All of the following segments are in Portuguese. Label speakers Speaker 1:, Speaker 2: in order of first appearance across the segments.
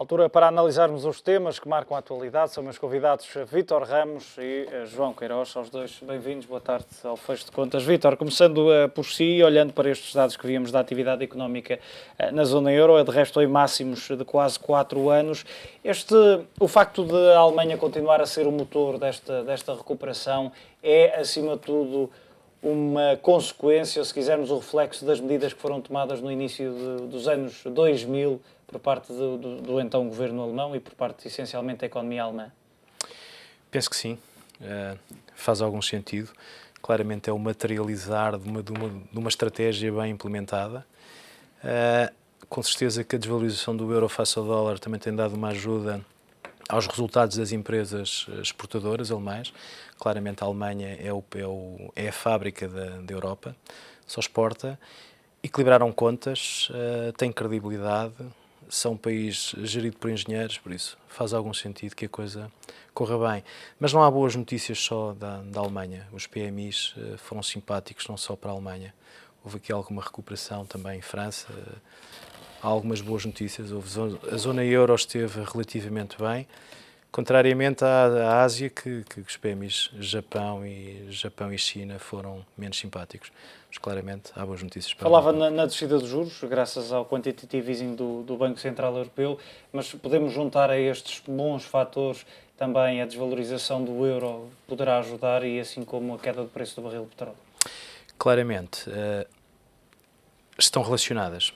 Speaker 1: altura para analisarmos os temas que marcam a atualidade. São meus convidados Vítor Ramos e João Queiroz. Aos dois, bem-vindos. Boa tarde ao Fecho de Contas. Vítor, começando por si, olhando para estes dados que víamos da atividade económica na zona euro, é de resto em máximos de quase 4 anos. O facto de a Alemanha continuar a ser o motor desta recuperação é, acima de tudo, uma consequência, ou se quisermos, o reflexo das medidas que foram tomadas no início dos anos 2000 por parte do então governo alemão e por parte, essencialmente, da economia alemã?
Speaker 2: Penso que sim. Faz algum sentido. Claramente é o materializar de uma estratégia bem implementada. Com certeza que a desvalorização do euro face ao dólar também tem dado uma ajuda aos resultados das empresas exportadoras alemãs. Claramente a Alemanha é a fábrica da Europa, só exporta. Equilibraram contas, têm credibilidade, são um país gerido por engenheiros, por isso faz algum sentido que a coisa corra bem. Mas não há boas notícias só da Alemanha. Os PMIs foram simpáticos não só para a Alemanha. Houve aqui alguma recuperação também em França. Há algumas boas notícias. A zona euro esteve relativamente bem, contrariamente à Ásia, que os PMIs Japão e China foram menos simpáticos. Mas claramente há boas notícias para
Speaker 1: Falava na descida dos juros, graças ao quantitative easing do Banco Central Europeu, mas podemos juntar a estes bons fatores também a desvalorização do euro poderá ajudar, e assim como a queda do preço do barril de petróleo? Claramente,
Speaker 2: estão relacionadas.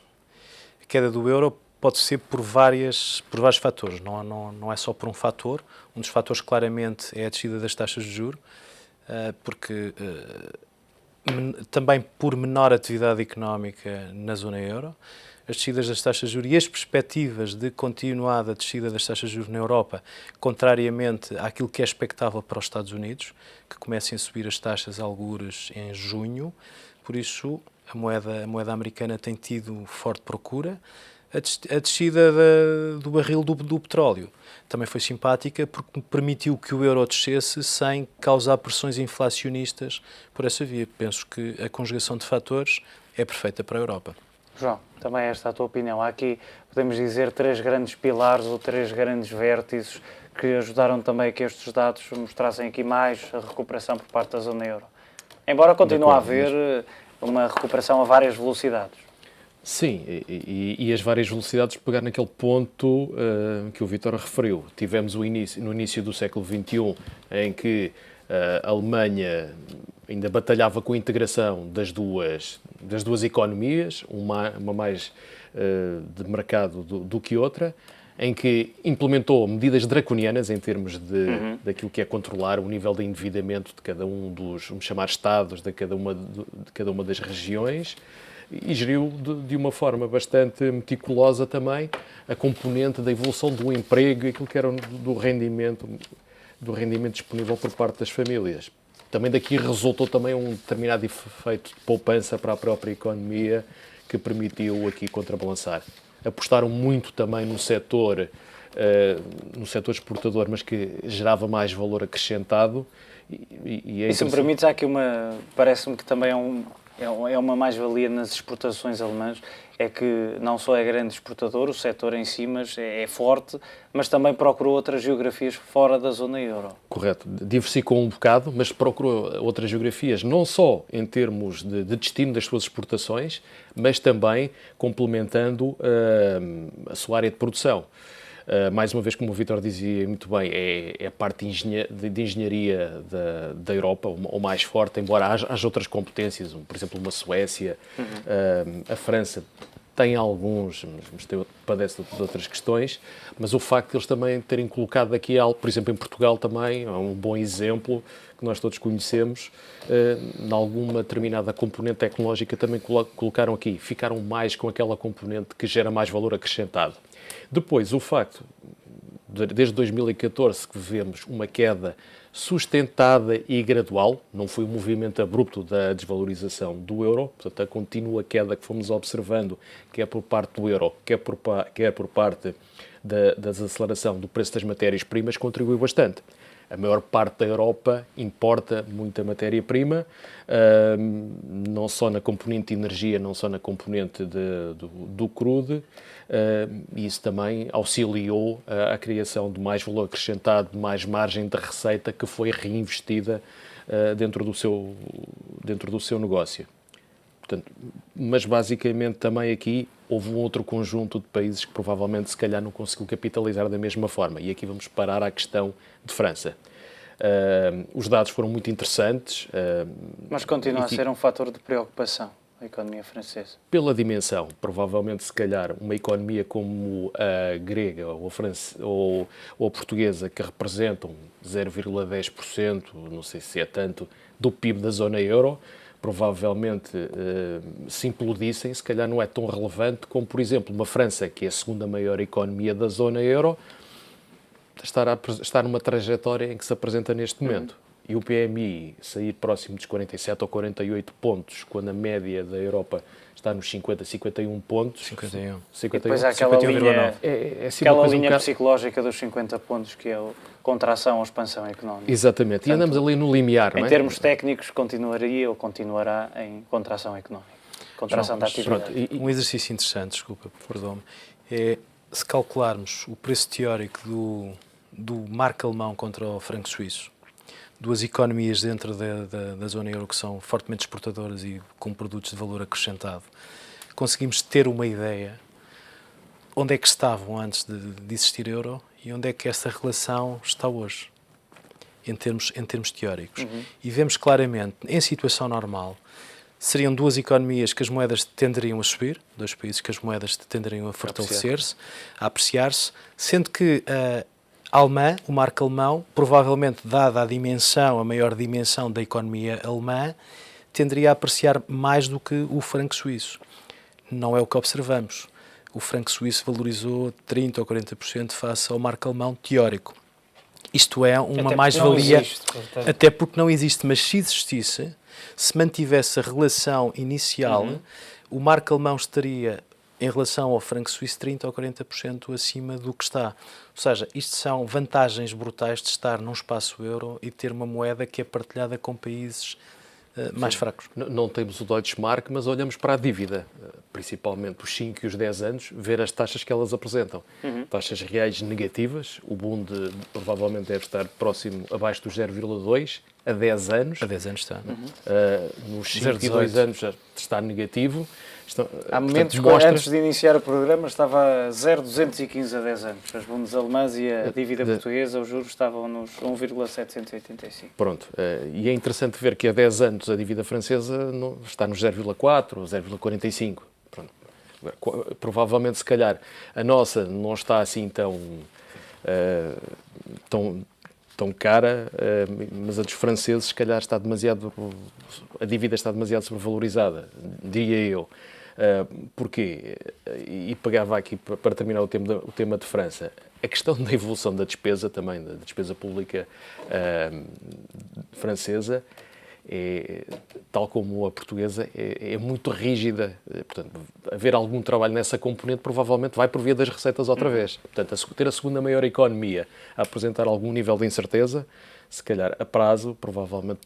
Speaker 2: A queda do euro pode ser por vários fatores, não é só por um fator. Um dos fatores claramente é a descida das taxas de juros, porque também por menor atividade económica na zona euro, as descidas das taxas de juros e as perspectivas de continuada descida das taxas de juros na Europa, contrariamente àquilo que é expectável para os Estados Unidos, que comecem a subir as taxas algures em junho. Por isso, a moeda americana tem tido forte procura. A descida do barril do petróleo também foi simpática porque permitiu que o euro descesse sem causar pressões inflacionistas por essa via. Penso que a conjugação de fatores é perfeita para a Europa.
Speaker 1: João, também esta é a tua opinião. Há aqui, podemos dizer, 3 grandes pilares ou 3 grandes vértices que ajudaram também a que estes dados mostrassem aqui mais a recuperação por parte da zona euro. Embora continue a haver uma recuperação a várias velocidades.
Speaker 3: Sim, e as várias velocidades, pegar naquele ponto que o Vítor referiu. Tivemos no início do século XXI, em que a Alemanha ainda batalhava com a integração das duas economias, uma mais de mercado do que outra, em que implementou medidas draconianas em termos daquilo que é controlar o nível de endividamento de cada um dos, vamos chamar, estados, de cada uma das regiões, e geriu de uma forma bastante meticulosa também a componente da evolução do emprego e aquilo que era do rendimento disponível por parte das famílias. Também daqui resultou também um determinado efeito de poupança para a própria economia que permitiu aqui contrabalançar. Apostaram muito também no setor exportador, mas que gerava mais valor acrescentado.
Speaker 1: E se me permites, há aqui parece-me que também é uma mais-valia nas exportações alemãs, é que não só é grande exportador, o setor em si, mas é forte, mas também procurou outras geografias fora da zona euro.
Speaker 3: Correto. Diversificou um bocado, mas procurou outras geografias, não só em termos de destino das suas exportações, mas também complementando a sua área de produção. Mais uma vez, como o Vítor dizia muito bem, é a parte de engenharia da Europa, ou mais forte, embora haja outras competências, por exemplo, uma Suécia, a França tem alguns, mas padece de outras questões, mas o facto de eles também terem colocado aqui algo, por exemplo, em Portugal também, é um bom exemplo que nós todos conhecemos, em alguma determinada componente tecnológica também colocaram aqui, ficaram mais com aquela componente que gera mais valor acrescentado. Depois, o facto, desde 2014, que vemos uma queda sustentada e gradual, não foi um movimento abrupto da desvalorização do euro, portanto, a contínua queda que fomos observando, quer por parte do euro, quer por parte da desaceleração do preço das matérias-primas, contribuiu bastante. A maior parte da Europa importa muita matéria-prima, não só na componente de energia, não só na componente do crude, e isso também auxiliou a criação de mais valor acrescentado, de mais margem de receita que foi reinvestida dentro do seu negócio. Portanto, mas basicamente também aqui houve um outro conjunto de países que provavelmente se calhar não conseguiu capitalizar da mesma forma. E aqui vamos parar à questão de França. Os dados foram muito interessantes.
Speaker 1: Mas continua a ser um fator de preocupação a economia francesa.
Speaker 3: Pela dimensão, provavelmente se calhar uma economia como a grega ou a portuguesa, que representam 0,10%, não sei se é tanto, do PIB da zona euro, provavelmente se implodissem, se calhar não é tão relevante como, por exemplo, uma França, que é a segunda maior economia da zona euro, está numa trajetória em que se apresenta neste momento. E o PMI sair próximo dos 47 ou 48 pontos, quando a média da Europa está nos 50, 51 pontos.
Speaker 2: 51.
Speaker 1: E depois há aquela
Speaker 2: 51,9.
Speaker 1: linha,
Speaker 3: Assim
Speaker 1: aquela
Speaker 3: uma coisa
Speaker 1: linha
Speaker 3: um bocado...
Speaker 1: psicológica dos 50 pontos, que é a contração ou expansão económica.
Speaker 3: Exatamente.
Speaker 1: Portanto,
Speaker 3: e andamos ali no limiar, não
Speaker 1: Em
Speaker 3: é?
Speaker 1: termos técnicos, continuaria ou continuará em contração económica. Contração da atividade.
Speaker 3: Pronto,
Speaker 2: Um exercício interessante, desculpa, perdão-me, é se calcularmos o preço teórico do marco alemão contra o franco suíço, duas economias dentro da zona euro que são fortemente exportadoras e com produtos de valor acrescentado, conseguimos ter uma ideia onde é que estavam antes de existir euro e onde é que essa relação está hoje, em termos teóricos. E vemos claramente, em situação normal, seriam duas economias que as moedas tenderiam a subir, dois países que as moedas tenderiam a fortalecer-se, a apreciar-se, sendo que alemã, o marco alemão, provavelmente dada a maior dimensão da economia alemã, tenderia a apreciar mais do que o franco suíço. Não é o que observamos. O franco suíço valorizou 30% ou 40% face ao marco alemão teórico. Isto é uma mais-valia, até porque não existe, mas se existisse, se mantivesse a relação inicial, o marco alemão estaria, em relação ao franco suíço, 30% ou 40% acima do que está. Ou seja, isto são vantagens brutais de estar num espaço euro e ter uma moeda que é partilhada com países mais fracos.
Speaker 3: Não temos o Deutsche Mark, mas olhamos para a dívida, principalmente os 5 e os 10 anos, ver as taxas que elas apresentam. Taxas reais negativas, o Bund provavelmente deve estar próximo, abaixo dos 0,2 a 10 anos.
Speaker 2: A 10 anos está.
Speaker 3: Nos 5 e 2 anos já está negativo.
Speaker 1: Há momentos, antes de iniciar o programa, estava a 0,215 a 10 anos. As bundes alemãs e a dívida portuguesa, os juros estavam nos 1,785.
Speaker 3: Pronto, e é interessante ver que a 10 anos a dívida francesa está nos 0,4 ou 0,45. Pronto. Provavelmente, se calhar, a nossa não está assim tão cara, mas a dos franceses, se calhar, a dívida está demasiado sobrevalorizada, diria eu. Porquê? E pegava aqui, para terminar o tema de França, a questão da evolução da despesa também, da despesa pública francesa, tal como a portuguesa, é muito rígida. Portanto, haver algum trabalho nessa componente provavelmente vai por via das receitas outra vez. Portanto, ter a segunda maior economia a apresentar algum nível de incerteza, se calhar a prazo, provavelmente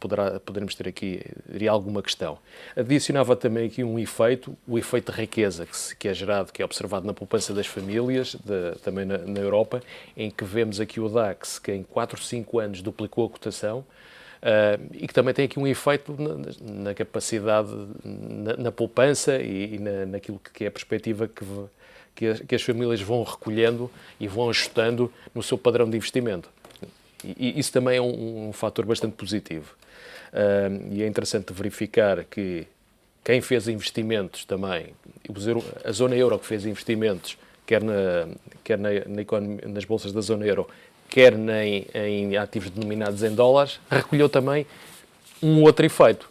Speaker 3: poderemos ter aqui alguma questão. Adicionava também aqui o efeito de riqueza que é gerado, que é observado na poupança das famílias, também na Europa, em que vemos aqui o DAX, que em 4, 5 anos duplicou a cotação, e que também tem aqui um efeito na capacidade, na poupança e naquilo que é a perspectiva que as famílias vão recolhendo e vão ajustando no seu padrão de investimento. E isso também é um fator bastante positivo. E é interessante verificar que quem fez investimentos também, a zona euro que fez investimentos, quer nas bolsas da zona euro, quer em ativos denominados em dólares, recolheu também um outro efeito.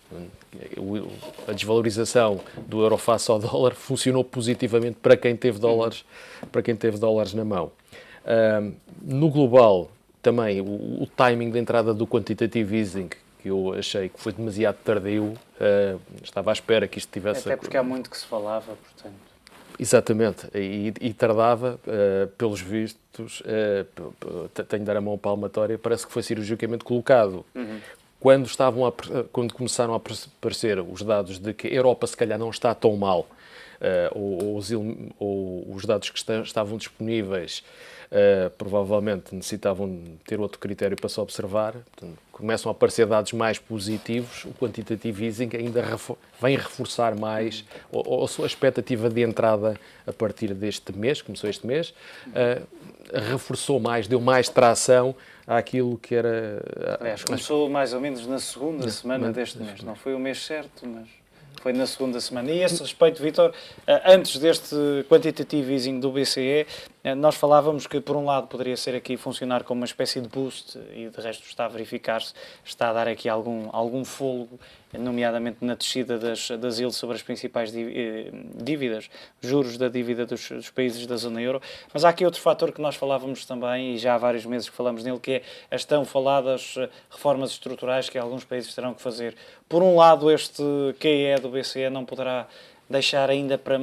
Speaker 3: A desvalorização do euro face ao dólar funcionou positivamente para quem teve dólares na mão. No global, também o timing da entrada do quantitative easing, que eu achei que foi demasiado tardio, estava à espera que isto tivesse...
Speaker 1: Até porque há muito que se falava, portanto...
Speaker 3: Exatamente, e tardava, pelos vistos, tenho de dar a mão palmatória, parece que foi cirurgicamente colocado. Quando começaram a aparecer os dados de que a Europa se calhar não está tão mal, ou os dados que estavam disponíveis provavelmente necessitavam ter outro critério para se observar, portanto, começam a aparecer dados mais positivos, o quantitative easing ainda vem reforçar mais, ou a sua expectativa de entrada a partir deste mês, começou este mês, reforçou mais, deu mais tração àquilo que era...
Speaker 1: Aliás, começou mais ou menos na segunda semana deste mês. Não foi o mês certo, mas foi na segunda semana. E a esse respeito, Vítor, antes deste quantitative easing do BCE, nós falávamos que, por um lado, poderia ser aqui funcionar como uma espécie de boost, e de resto está a verificar-se, está a dar aqui algum fôlego, nomeadamente na descida das yields sobre as principais dívidas, juros da dívida dos países da zona euro. Mas há aqui outro fator que nós falávamos também, e já há vários meses que falamos nele, que é as tão faladas reformas estruturais que alguns países terão que fazer. Por um lado, este QE do BCE não poderá deixar ainda para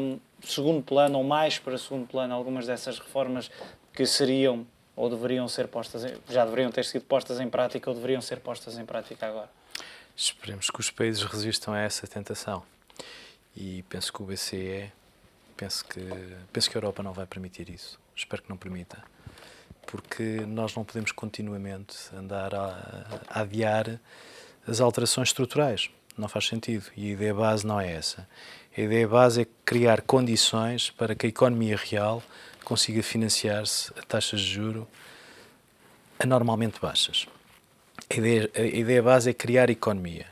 Speaker 1: segundo plano, ou mais para segundo plano, algumas dessas reformas que seriam ou deveriam ser postas, já deveriam ter sido postas em prática ou deveriam ser postas em prática agora.
Speaker 2: Esperemos que os países resistam a essa tentação. E penso que o BCE, penso que a Europa não vai permitir isso. Espero que não permita. Porque nós não podemos continuamente andar a adiar as alterações estruturais. Não faz sentido. E a ideia base não é essa. A ideia base é criar condições para que a economia real consiga financiar-se a taxas de juros anormalmente baixas. A ideia base é criar economia,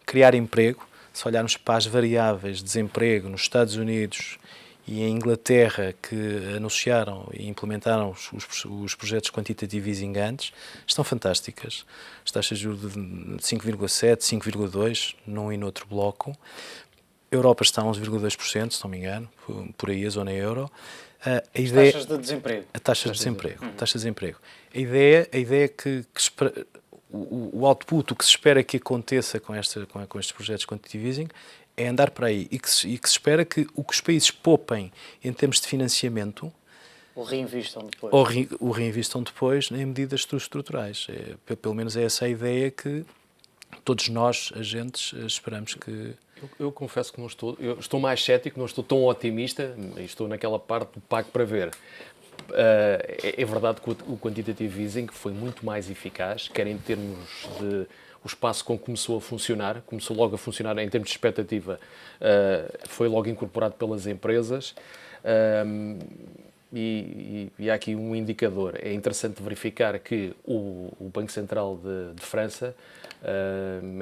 Speaker 2: criar emprego. Se olharmos para as variáveis de desemprego nos Estados Unidos e em Inglaterra, que anunciaram e implementaram os projetos quantitative easing antes, estão fantásticas. As taxas de juros de 5,7, 5,2 num e noutro bloco. A Europa está a 11,2%, se não me engano, por aí a zona euro.
Speaker 1: Taxas de desemprego.
Speaker 2: Taxas de desemprego. A ideia é que o output, o que se espera que aconteça com estes projetos quantitative easing, é andar para aí e que se espera que o que os países poupem em termos de financiamento
Speaker 1: o reinvistam depois.
Speaker 2: O reinvistam depois em medidas estruturais. Pelo menos é essa a ideia que todos nós, agentes, esperamos que...
Speaker 3: Eu confesso que eu estou mais cético, não estou tão otimista, estou naquela parte do pago para ver. É verdade que o quantitative easing foi muito mais eficaz, quer em termos de o espaço com que começou logo a funcionar em termos de expectativa, foi logo incorporado pelas empresas. E há aqui um indicador. É interessante verificar que o Banco Central de França,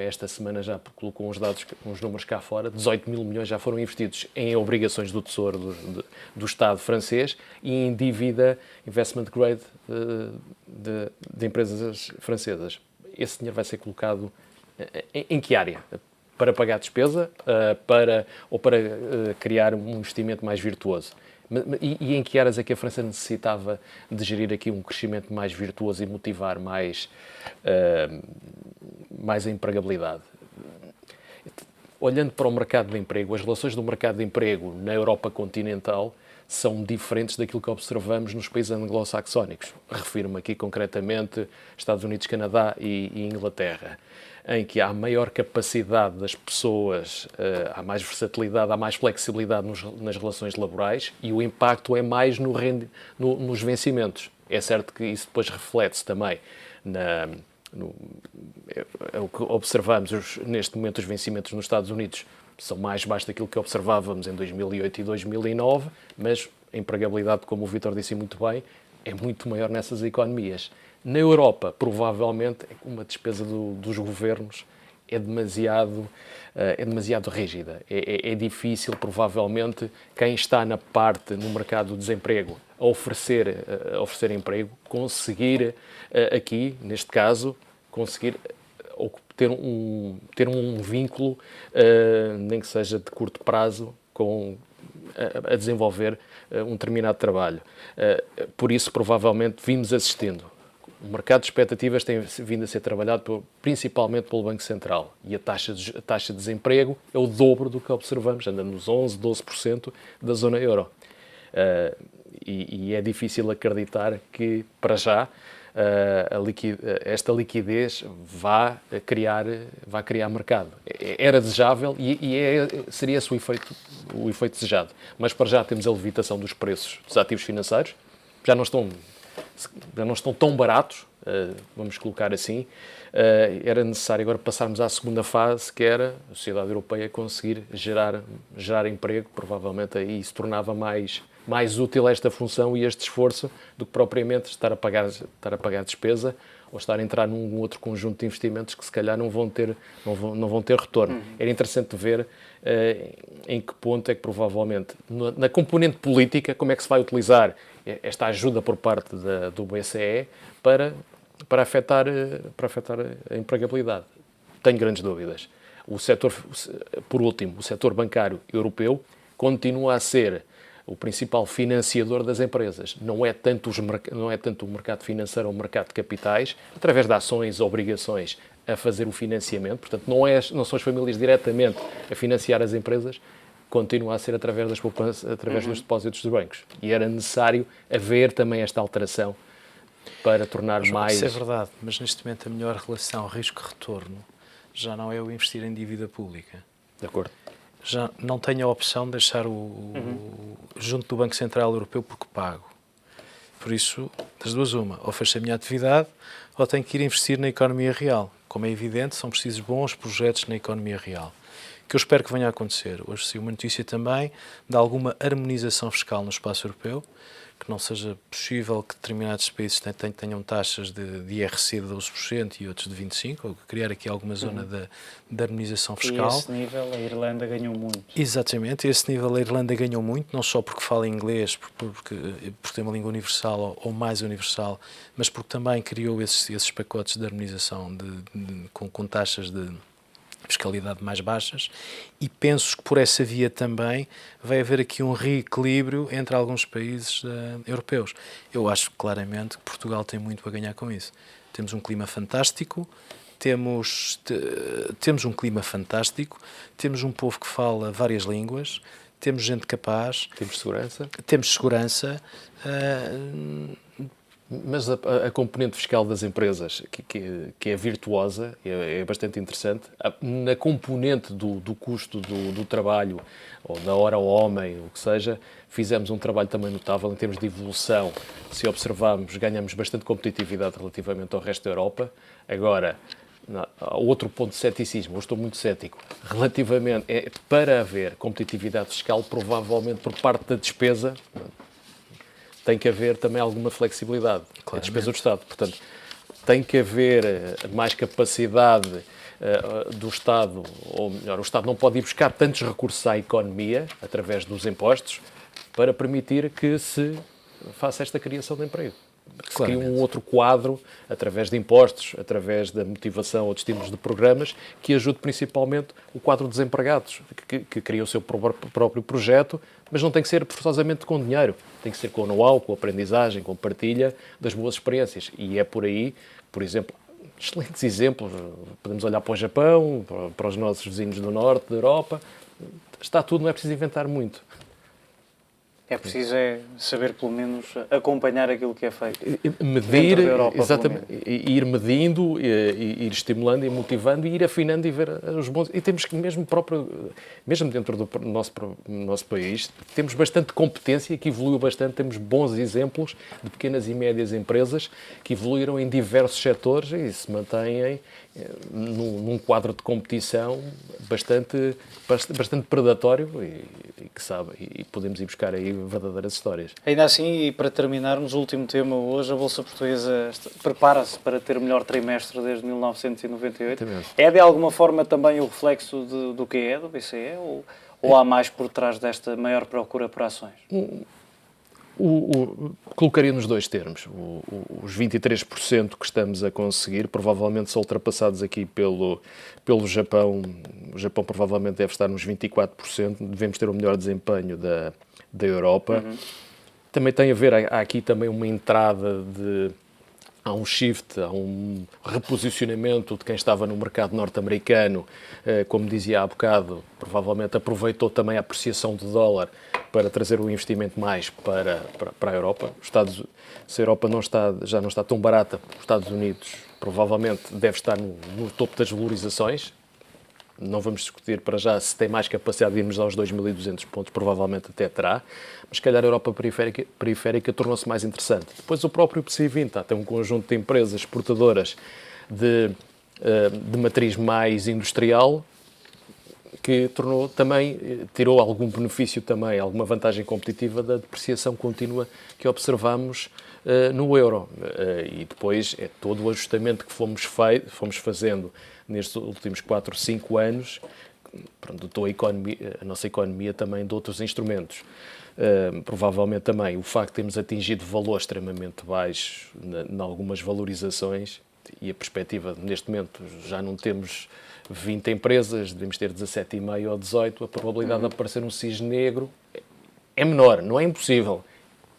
Speaker 3: esta semana já colocou uns números cá fora, 18 mil milhões já foram investidos em obrigações do Tesouro do Estado francês e em dívida investment grade de empresas francesas. Esse dinheiro vai ser colocado em que área? Para pagar a despesa para criar um investimento mais virtuoso? E em que áreas é que a França necessitava de gerir aqui um crescimento mais virtuoso e motivar mais a empregabilidade? Olhando para o mercado de emprego, as relações do mercado de emprego na Europa continental são diferentes daquilo que observamos nos países anglo-saxónicos. Refiro-me aqui concretamente Estados Unidos, Canadá e Inglaterra, em que há maior capacidade das pessoas, há mais versatilidade, há mais flexibilidade nas relações laborais e o impacto é mais nos vencimentos. É certo que isso depois reflete-se também é o que observamos neste momento. Os vencimentos nos Estados Unidos são mais baixos daquilo que observávamos em 2008 e 2009, mas a empregabilidade, como o Vítor disse muito bem, é muito maior nessas economias. Na Europa, provavelmente, uma despesa dos governos é demasiado rígida. É difícil, provavelmente, quem está no mercado do desemprego a oferecer emprego, conseguir aqui, neste caso, ter um vínculo, nem que seja de curto prazo, a desenvolver um determinado trabalho. Por isso, provavelmente, vimos assistindo. O mercado de expectativas tem vindo a ser trabalhado principalmente pelo Banco Central e a taxa de desemprego é o dobro do que observamos, anda nos 11, 12% da zona euro. E é difícil acreditar que, para já, esta liquidez vá criar mercado. Era desejável seria esse o efeito desejado. Mas para já temos a levitação dos preços dos ativos financeiros, já não estão tão baratos, vamos colocar assim. Era necessário agora passarmos à segunda fase, que era a sociedade europeia conseguir gerar emprego, provavelmente aí se tornava mais útil esta função e este esforço do que propriamente estar a pagar despesa ou estar a entrar num outro conjunto de investimentos que se calhar não vão ter retorno. Era interessante ver em que ponto é que provavelmente, na componente política, como é que se vai utilizar esta ajuda por parte do BCE para afetar a empregabilidade. Tenho grandes dúvidas. Por último, o setor bancário europeu continua a ser o principal financiador das empresas. Não é tanto o mercado financeiro ou o mercado de capitais, através de ações, obrigações, a fazer o financiamento. Portanto, não são as famílias diretamente a financiar as empresas, continua a ser através das poupanças, através dos depósitos dos bancos. E era necessário haver também esta alteração para tornar mais...
Speaker 2: Isso é verdade, mas neste momento a melhor relação risco-retorno já não é o investir em dívida pública.
Speaker 3: De acordo.
Speaker 2: Já não tenho a opção de deixar junto do Banco Central Europeu porque pago. Por isso, das duas uma, ou fecho a minha atividade ou tenho que ir investir na economia real. Como é evidente, são precisos bons projetos na economia real, que eu espero que venha a acontecer. Hoje saiu uma notícia também de alguma harmonização fiscal no espaço europeu, que não seja possível que determinados países tenham taxas de IRC de 12% e outros de 25%, ou criar aqui alguma zona de harmonização fiscal.
Speaker 1: E a esse nível a Irlanda ganhou muito.
Speaker 2: Exatamente, a esse nível a Irlanda ganhou muito, não só porque fala inglês, porque tem uma língua universal ou mais universal, mas porque também criou esses pacotes de harmonização com taxas de fiscalidade mais baixas, e penso que por essa via também vai haver aqui um reequilíbrio entre alguns países europeus. Eu acho claramente que Portugal tem muito a ganhar com isso. Temos um clima fantástico, temos um povo que fala várias línguas, temos gente capaz, temos segurança.
Speaker 3: Mas a componente fiscal das empresas, que é virtuosa, é bastante interessante. Na componente do custo do trabalho, ou da hora ao homem, o que seja, fizemos um trabalho também notável em termos de evolução. Se observarmos, ganhamos bastante competitividade relativamente ao resto da Europa. Agora, outro ponto de ceticismo, eu estou muito cético, relativamente, para haver competitividade fiscal, provavelmente por parte da despesa, tem que haver também alguma flexibilidade. A despesa do Estado. Portanto, tem que haver mais capacidade do Estado, ou melhor, o Estado não pode ir buscar tantos recursos à economia, através dos impostos, para permitir que se faça esta criação de emprego. Que se crie um outro quadro, através de impostos, através da motivação ou de estímulos de programas, que ajude principalmente o quadro de desempregados, que cria o seu próprio projeto, mas não tem que ser forçosamente com dinheiro. Tem que ser com know-how, com aprendizagem, com partilha das boas experiências. E é por aí, por exemplo, excelentes exemplos. Podemos olhar para o Japão, para os nossos vizinhos do norte da Europa. Está tudo, não é preciso inventar muito.
Speaker 1: É preciso saber, pelo menos, acompanhar aquilo que é feito.
Speaker 3: Medir,
Speaker 1: Europa,
Speaker 3: exatamente, ir medindo, ir estimulando e motivando e ir afinando e ver os bons. E temos que mesmo dentro do nosso país, temos bastante competência que evoluiu bastante, temos bons exemplos de pequenas e médias empresas que evoluíram em diversos setores e se mantêm num quadro de competição bastante predatório e que sabe, e podemos ir buscar aí verdadeiras histórias.
Speaker 1: Ainda assim, e para terminarmos, o último tema hoje, a Bolsa Portuguesa prepara-se para ter o melhor trimestre desde 1998. É de alguma forma também o reflexo do que é, do BCE, ou há mais por trás desta maior procura por ações?
Speaker 3: Colocaria nos dois termos. Os 23% que estamos a conseguir provavelmente são ultrapassados aqui pelo Japão. O Japão provavelmente deve estar nos 24%. Devemos ter o melhor desempenho da Europa. Também tem a ver, há aqui também uma entrada há um shift, há um reposicionamento de quem estava no mercado norte-americano, como dizia há bocado, provavelmente aproveitou também a apreciação do dólar para trazer o investimento mais para a Europa. Se a Europa já não está tão barata, os Estados Unidos provavelmente deve estar no topo das valorizações. Não vamos discutir para já se tem mais capacidade de irmos aos 2.200 pontos, provavelmente até terá, mas se calhar a Europa periférica tornou-se mais interessante. Depois o próprio PSI20 tem um conjunto de empresas exportadoras de matriz mais industrial que tirou algum benefício também, alguma vantagem competitiva da depreciação contínua que observamos no euro. E depois é todo o ajustamento que fomos fazendo nestes últimos 4, 5 anos, dotou a nossa economia também de outros instrumentos. Provavelmente também o facto de termos atingido valores extremamente baixos em algumas valorizações e a perspectiva, neste momento, já não temos 20 empresas, devemos ter 17,5 ou 18, a probabilidade de aparecer um cisne negro é menor, não é impossível.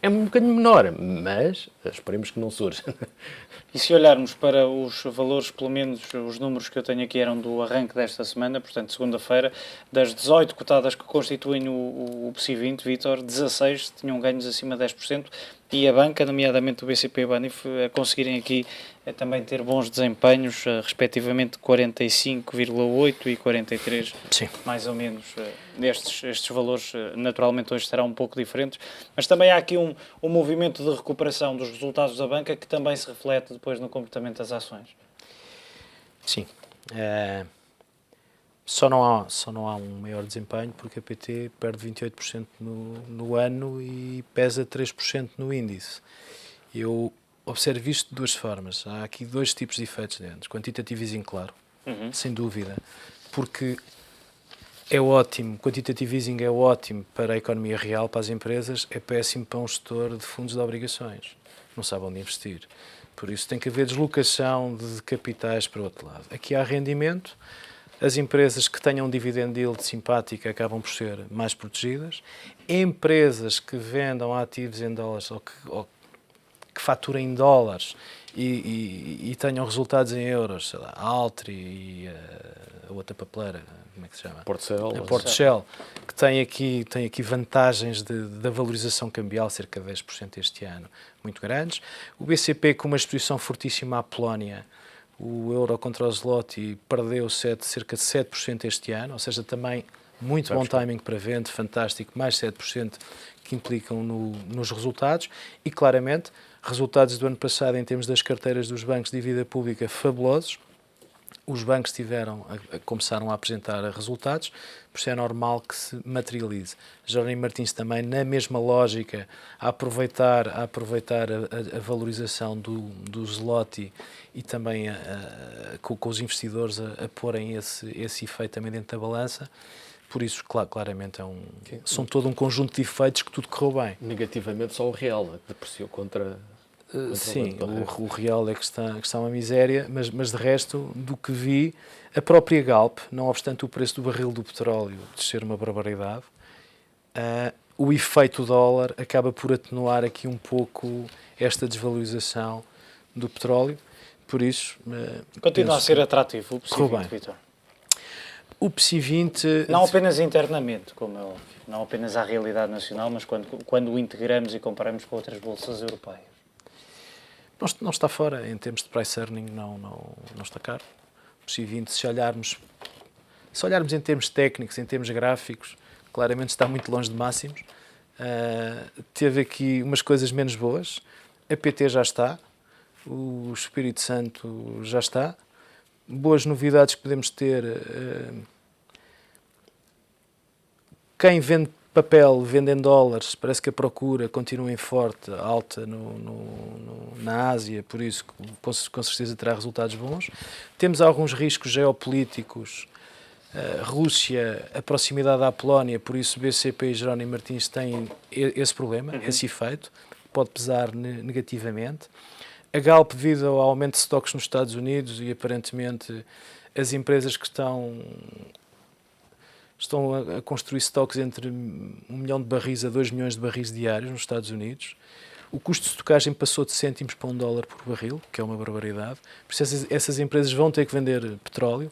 Speaker 3: É um bocadinho menor, mas esperemos que não surja.
Speaker 1: E se olharmos para os valores, pelo menos os números que eu tenho aqui eram do arranque desta semana, portanto, segunda-feira, das 18 cotadas que constituem o PSI20, Vítor, 16 tinham ganhos acima de 10%, e a banca, nomeadamente o BCP e o Banif, a conseguirem aqui também ter bons desempenhos, respectivamente 45,8 e 43,
Speaker 2: Sim.
Speaker 1: mais ou menos. Estes valores, naturalmente, hoje serão um pouco diferentes, mas também há aqui um movimento de recuperação dos resultados da banca que também se reflete depois no comportamento das ações.
Speaker 2: Sim. Só não há um maior desempenho porque a PT perde 28% no ano e pesa 3% no índice. Eu observo isto de duas formas. Há aqui dois tipos de efeitos dentro. Quantitative easing, claro, sem dúvida, porque é ótimo, quantitative easing é ótimo para a economia real, para as empresas, é péssimo para um gestor de fundos de obrigações. Não sabe onde investir. Por isso tem que haver deslocação de capitais para o outro lado. Aqui há rendimento. As empresas que tenham um dividend yield simpático acabam por ser mais protegidas. Empresas que vendam ativos em dólares ou que faturem em dólares e tenham resultados em euros, sei lá, a Altri e a outra papeleira, como é que se chama?
Speaker 3: Portcel.
Speaker 2: A Portcel, que tem aqui vantagens da valorização cambial, cerca de 10% este ano, muito grandes. O BCP com uma exposição fortíssima à Polónia, o euro contra o zloty perdeu cerca de 7% este ano, ou seja, também muito bom timing para venda, fantástico, mais 7% que implicam nos resultados e, claramente, resultados do ano passado em termos das carteiras dos bancos de dívida pública fabulosos. Os bancos começaram a apresentar resultados, por isso é normal que se materialize. Jerónimo Martins também, na mesma lógica, a aproveitar a valorização do zloty e também com os investidores a porem esse efeito também dentro da balança. Por isso, claramente, são todo um conjunto de efeitos que tudo correu bem.
Speaker 3: Negativamente só o real, que depreciou contra
Speaker 2: sim, o real é que está uma miséria, mas de resto, do que vi, a própria Galp, não obstante o preço do barril do petróleo descer uma barbaridade, o efeito dólar acaba por atenuar aqui um pouco esta desvalorização do petróleo, por isso...
Speaker 1: Continua a ser atrativo o PSI20, Vítor?
Speaker 2: O PSI20...
Speaker 1: Não apenas internamente, como é óbvio, não apenas à realidade nacional, mas quando o integramos e comparamos com outras bolsas europeias.
Speaker 2: Não está fora, em termos de price earning, não está caro. O PSI20, se olharmos em termos técnicos, em termos gráficos, claramente está muito longe de máximos. Teve aqui umas coisas menos boas. A PT já está, o Espírito Santo já está. Boas novidades que podemos ter. Quem vende papel, vende em dólares, parece que a procura continua em forte, alta na Ásia, por isso com certeza terá resultados bons. Temos alguns riscos geopolíticos, Rússia, a proximidade à Polónia, por isso o BCP e Jerónimo Martins têm esse problema, esse efeito, pode pesar negativamente. A Galp, devido ao aumento de estoques nos Estados Unidos e aparentemente as empresas que estão a construir estoques entre 1 milhão de barris a 2 milhões de barris diários nos Estados Unidos. O custo de estocagem passou de cêntimos para $1 por barril, que é uma barbaridade. Por isso essas empresas vão ter que vender petróleo.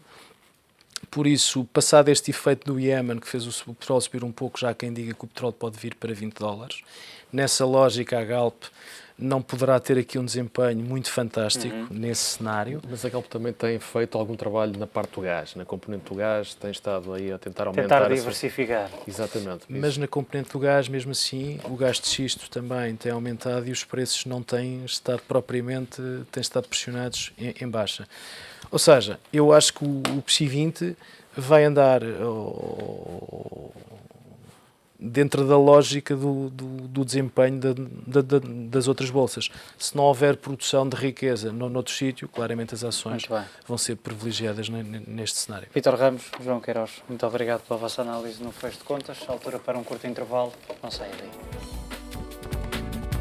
Speaker 2: Por isso, passado este efeito do Iémen, que fez o petróleo subir um pouco, já há quem diga que o petróleo pode vir para $20. Nessa lógica, a Galp não poderá ter aqui um desempenho muito fantástico nesse cenário.
Speaker 3: Mas a Galp também tem feito algum trabalho na parte do gás, na componente do gás, tem estado aí a tentar aumentar...
Speaker 1: Tentar diversificar.
Speaker 3: Exatamente.
Speaker 2: Mas na componente do gás, mesmo assim, o gás de xisto também tem aumentado e os preços não têm estado propriamente, têm estado pressionados em baixa. Ou seja, eu acho que o PSI 20 vai andar dentro da lógica do desempenho das outras bolsas. Se não houver produção de riqueza noutro sítio, claramente as ações vão ser privilegiadas neste cenário.
Speaker 1: Vítor Ramos, João Queiroz, muito obrigado pela vossa análise no Fecho de Contas. Altura para um curto intervalo, não saia daí.